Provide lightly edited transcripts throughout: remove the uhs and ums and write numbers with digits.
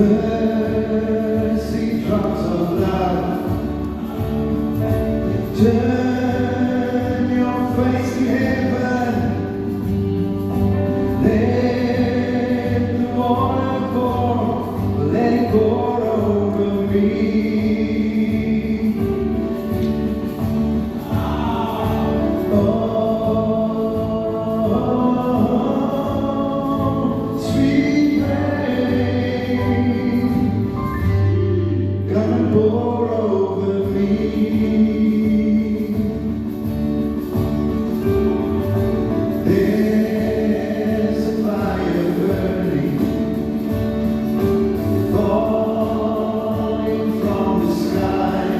mercy drops of blood. Turn your face to heaven. Let the water pour, let it pour over me. Oh, sweet rain, come and pour over me. There's a fire burning, falling from the sky.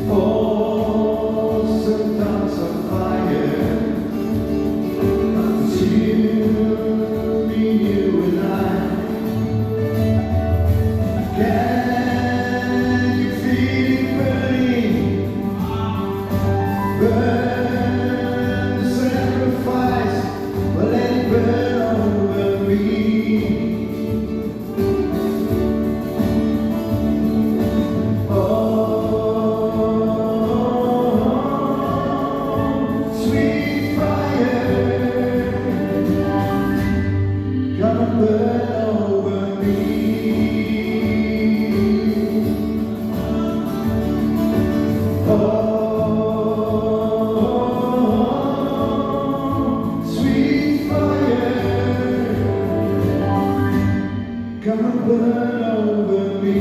Falls and tongues of fire, consuming you and I. Can you feel it burning? Burn the sacrifice, but let it burn over me. Oh, sweet fire, come and burn over me. Oh, sweet fire, come and burn over me.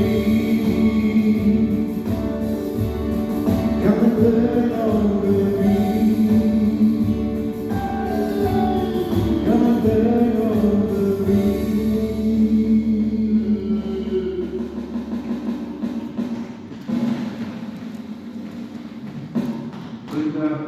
Come and burn over me. Come and burn over me. Good